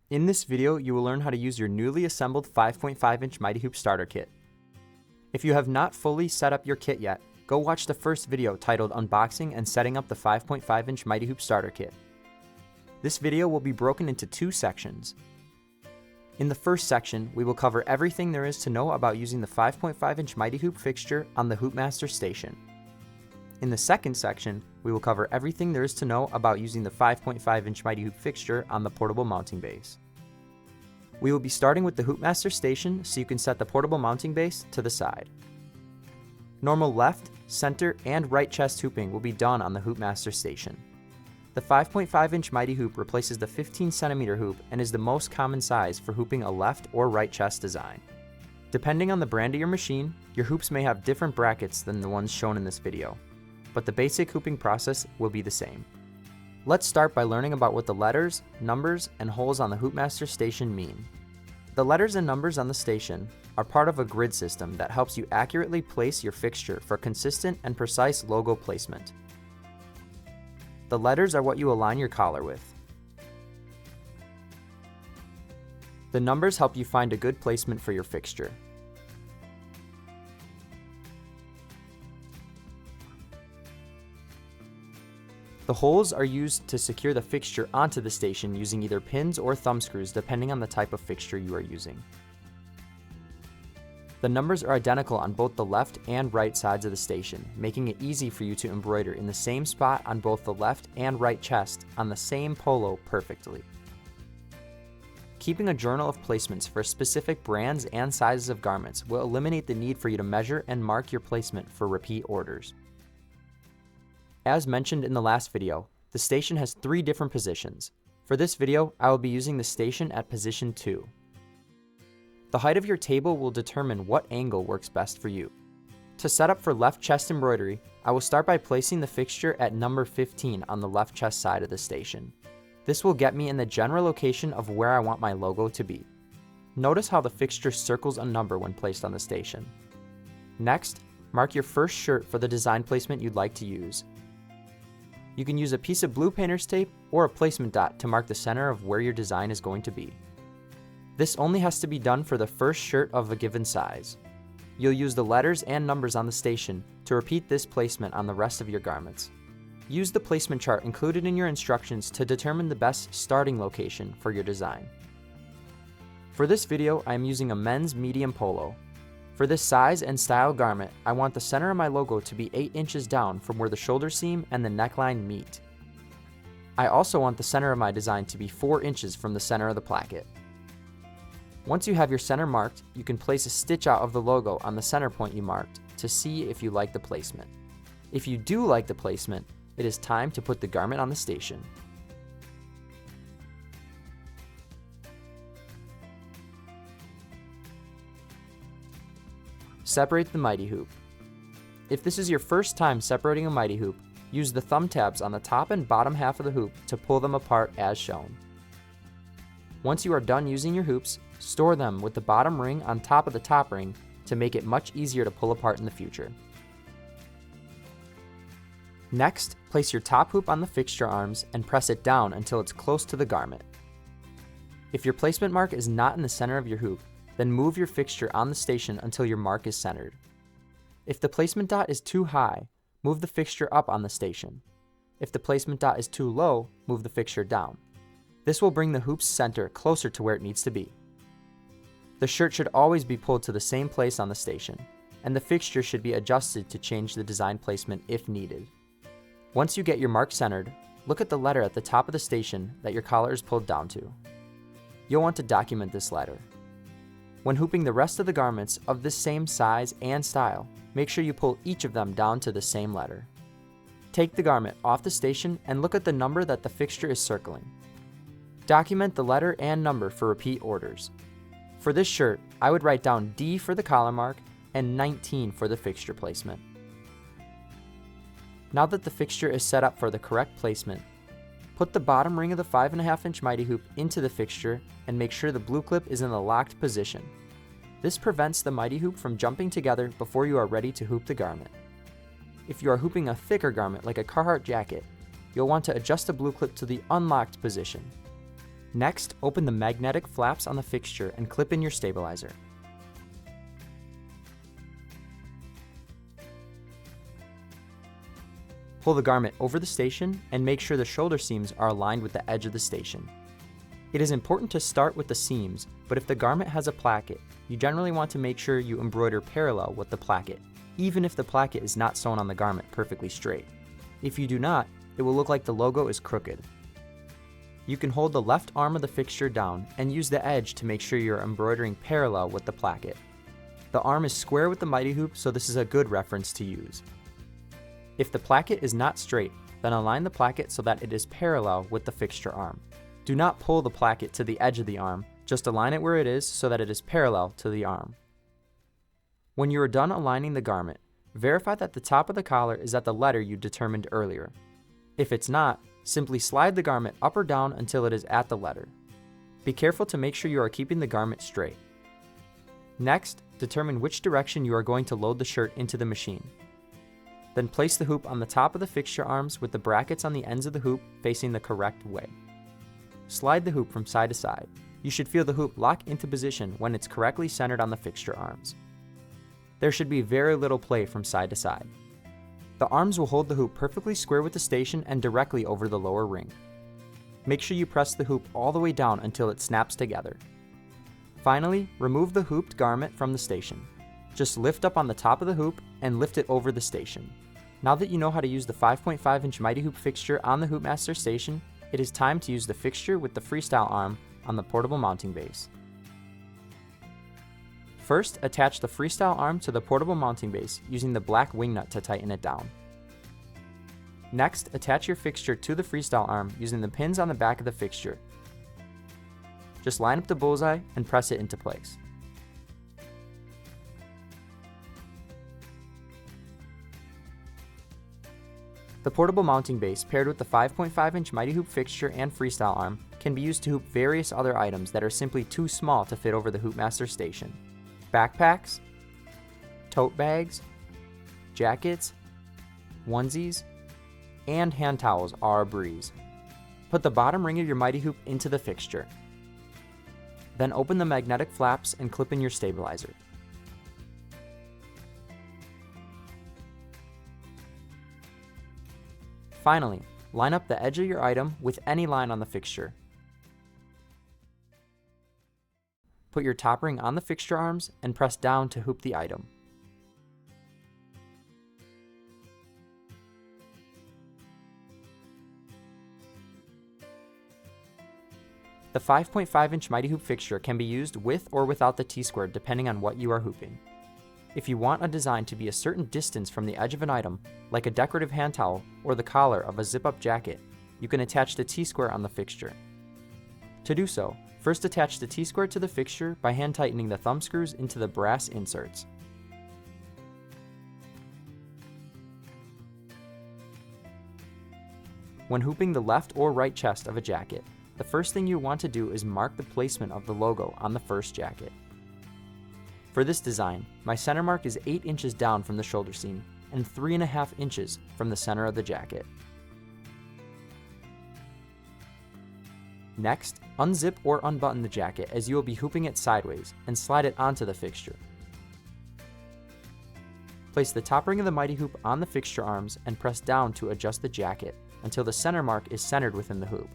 In this video, you will learn how to use your newly assembled 5.5-inch Mighty Hoop starter kit. If you have not fully set up your kit yet, go watch the first video titled Unboxing and Setting Up the 5.5-inch Mighty Hoop starter kit. This video will be broken into two sections. In the first section, we will cover everything there is to know about using the 5.5-inch Mighty Hoop fixture on the HoopMaster Station. In the second section, we will cover everything there is to know about using the 5.5-inch Mighty Hoop fixture on the portable mounting base. We will be starting with the HoopMaster Station so you can set the portable mounting base to the side. Normal left, center, and right chest hooping will be done on the HoopMaster Station. The 5.5-inch Mighty Hoop replaces the 15cm hoop and is the most common size for hooping a left or right chest design. Depending on the brand of your machine, your hoops may have different brackets than the ones shown in this video, but the basic hooping process will be the same. Let's start by learning about what the letters, numbers, and holes on the HoopMaster Station mean. The letters and numbers on the station are part of a grid system that helps you accurately place your fixture for consistent and precise logo placement. The letters are what you align your collar with. The numbers help you find a good placement for your fixture. The holes are used to secure the fixture onto the station using either pins or thumb screws depending on the type of fixture you are using. The numbers are identical on both the left and right sides of the station, making it easy for you to embroider in the same spot on both the left and right chest on the same polo perfectly. Keeping a journal of placements for specific brands and sizes of garments will eliminate the need for you to measure and mark your placement for repeat orders. As mentioned in the last video, the station has 3 different positions. For this video, I will be using the station at position 2. The height of your table will determine what angle works best for you. To set up for left chest embroidery, I will start by placing the fixture at number 15 on the left chest side of the station. This will get me in the general location of where I want my logo to be. Notice how the fixture circles a number when placed on the station. Next, mark your first shirt for the design placement you'd like to use. You can use a piece of blue painter's tape or a placement dot to mark the center of where your design is going to be. This only has to be done for the first shirt of a given size. You'll use the letters and numbers on the station to repeat this placement on the rest of your garments. Use the placement chart included in your instructions to determine the best starting location for your design. For this video, I am using a men's medium polo. For this size and style garment, I want the center of my logo to be 8 inches down from where the shoulder seam and the neckline meet. I also want the center of my design to be 4 inches from the center of the placket. Once you have your center marked, you can place a stitch out of the logo on the center point you marked to see if you like the placement. If you do like the placement, it is time to put the garment on the station. Separate the Mighty Hoop. If this is your first time separating a Mighty Hoop, use the thumb tabs on the top and bottom half of the hoop to pull them apart as shown. Once you are done using your hoops, store them with the bottom ring on top of the top ring to make it much easier to pull apart in the future. Next, place your top hoop on the fixture arms and press it down until it's close to the garment. If your placement mark is not in the center of your hoop, then move your fixture on the station until your mark is centered. If the placement dot is too high, move the fixture up on the station. If the placement dot is too low, move the fixture down. This will bring the hoop's center closer to where it needs to be. The shirt should always be pulled to the same place on the station, and the fixture should be adjusted to change the design placement if needed. Once you get your mark centered, look at the letter at the top of the station that your collar is pulled down to. You'll want to document this letter. When hooping the rest of the garments of the same size and style, make sure you pull each of them down to the same letter. Take the garment off the station and look at the number that the fixture is circling. Document the letter and number for repeat orders. For this shirt, I would write down D for the collar mark and 19 for the fixture placement. Now that the fixture is set up for the correct placement, put the bottom ring of the 5.5-inch Mighty Hoop into the fixture and make sure the blue clip is in the locked position. This prevents the Mighty Hoop from jumping together before you are ready to hoop the garment. If you are hooping a thicker garment like a Carhartt jacket, you'll want to adjust the blue clip to the unlocked position. Next, open the magnetic flaps on the fixture and clip in your stabilizer. Pull the garment over the station and make sure the shoulder seams are aligned with the edge of the station. It is important to start with the seams, but if the garment has a placket, you generally want to make sure you embroider parallel with the placket, even if the placket is not sewn on the garment perfectly straight. If you do not, it will look like the logo is crooked. You can hold the left arm of the fixture down and use the edge to make sure you're embroidering parallel with the placket. The arm is square with the mighty hoop, so this is a good reference to use. If the placket is not straight, then align the placket so that it is parallel with the fixture arm. Do not pull the placket to the edge of the arm, just align it where it is so that it is parallel to the arm. When you are done aligning the garment, verify that the top of the collar is at the letter you determined earlier. If it's not, simply slide the garment up or down until it is at the letter. Be careful to make sure you are keeping the garment straight. Next, determine which direction you are going to load the shirt into the machine. Then place the hoop on the top of the fixture arms with the brackets on the ends of the hoop facing the correct way. Slide the hoop from side to side. You should feel the hoop lock into position when it's correctly centered on the fixture arms. There should be very little play from side to side. The arms will hold the hoop perfectly square with the station and directly over the lower ring. Make sure you press the hoop all the way down until it snaps together. Finally, remove the hooped garment from the station. Just lift up on the top of the hoop and lift it over the station. Now that you know how to use the 5.5-inch Mighty Hoop fixture on the HoopMaster Station, it is time to use the fixture with the freestyle arm on the portable mounting base. First, attach the freestyle arm to the portable mounting base using the black wing nut to tighten it down. Next, attach your fixture to the freestyle arm using the pins on the back of the fixture. Just line up the bullseye and press it into place. The portable mounting base paired with the 5.5-inch Mighty Hoop fixture and freestyle arm can be used to hoop various other items that are simply too small to fit over the HoopMaster Station. Backpacks, tote bags, jackets, onesies, and hand towels are a breeze. Put the bottom ring of your Mighty Hoop into the fixture. Then open the magnetic flaps and clip in your stabilizer. Finally, line up the edge of your item with any line on the fixture. Put your top ring on the fixture arms and press down to hoop the item. The 5.5-inch Mighty Hoop fixture can be used with or without the T-square depending on what you are hooping. If you want a design to be a certain distance from the edge of an item, like a decorative hand towel or the collar of a zip-up jacket, you can attach the T-square on the fixture. To do so, first attach the T-square to the fixture by hand tightening the thumb screws into the brass inserts. When hooping the left or right chest of a jacket, the first thing you want to do is mark the placement of the logo on the first jacket. For this design, my center mark is 8 inches down from the shoulder seam and 3.5 inches from the center of the jacket. Next, unzip or unbutton the jacket as you will be hooping it sideways and slide it onto the fixture. Place the top ring of the Mighty Hoop on the fixture arms and press down to adjust the jacket until the center mark is centered within the hoop.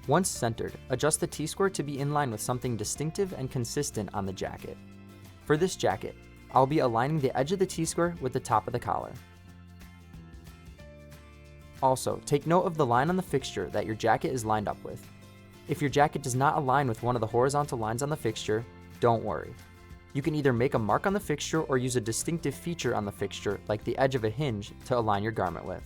Once centered, adjust the T-square to be in line with something distinctive and consistent on the jacket. For this jacket, I'll be aligning the edge of the T-square with the top of the collar. Also, take note of the line on the fixture that your jacket is lined up with. If your jacket does not align with one of the horizontal lines on the fixture, don't worry. You can either make a mark on the fixture or use a distinctive feature on the fixture, like the edge of a hinge, to align your garment with.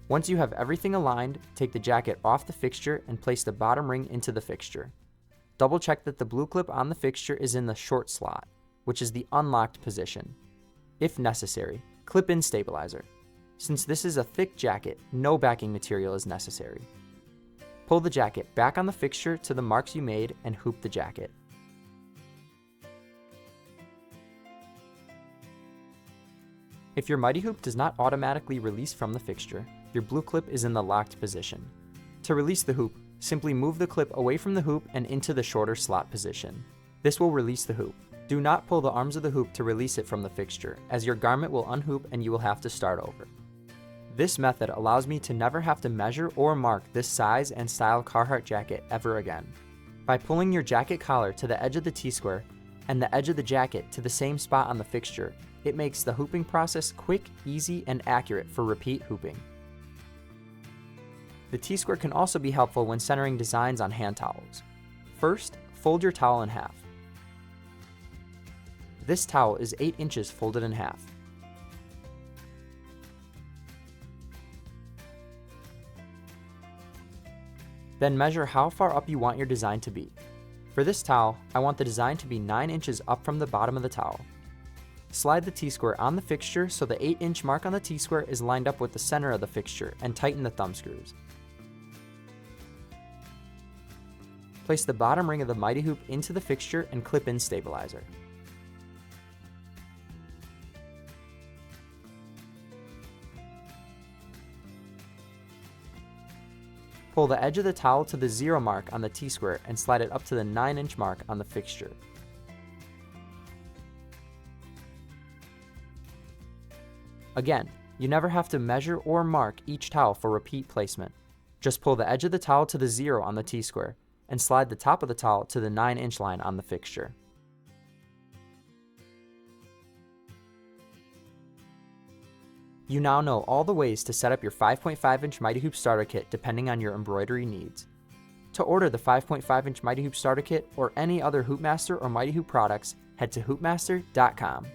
Once you have everything aligned, take the jacket off the fixture and place the bottom ring into the fixture. Double check that the blue clip on the fixture is in the short slot, which is the unlocked position. If necessary, clip in stabilizer. Since this is a thick jacket, no backing material is necessary. Pull the jacket back on the fixture to the marks you made and hoop the jacket. If your Mighty Hoop does not automatically release from the fixture, your blue clip is in the locked position. To release the hoop, simply move the clip away from the hoop and into the shorter slot position. This will release the hoop. Do not pull the arms of the hoop to release it from the fixture, as your garment will unhoop and you will have to start over. This method allows me to never have to measure or mark this size and style Carhartt jacket ever again. By pulling your jacket collar to the edge of the T-square and the edge of the jacket to the same spot on the fixture, it makes the hooping process quick, easy, and accurate for repeat hooping. The T-square can also be helpful when centering designs on hand towels. First, fold your towel in half. This towel is 8 inches folded in half. Then measure how far up you want your design to be. For this towel, I want the design to be 9 inches up from the bottom of the towel. Slide the T-square on the fixture so the 8-inch mark on the T-square is lined up with the center of the fixture and tighten the thumb screws. Place the bottom ring of the Mighty Hoop into the fixture and clip in stabilizer. Pull the edge of the towel to the 0 mark on the T-square and slide it up to the 9-inch mark on the fixture. Again, you never have to measure or mark each towel for repeat placement. Just pull the edge of the towel to the 0 on the T-square and slide the top of the towel to the 9-inch line on the fixture. You now know all the ways to set up your 5.5-inch Mighty Hoop starter kit depending on your embroidery needs. To order the 5.5-inch Mighty Hoop starter kit or any other HoopMaster or Mighty Hoop products, head to HoopMaster.com.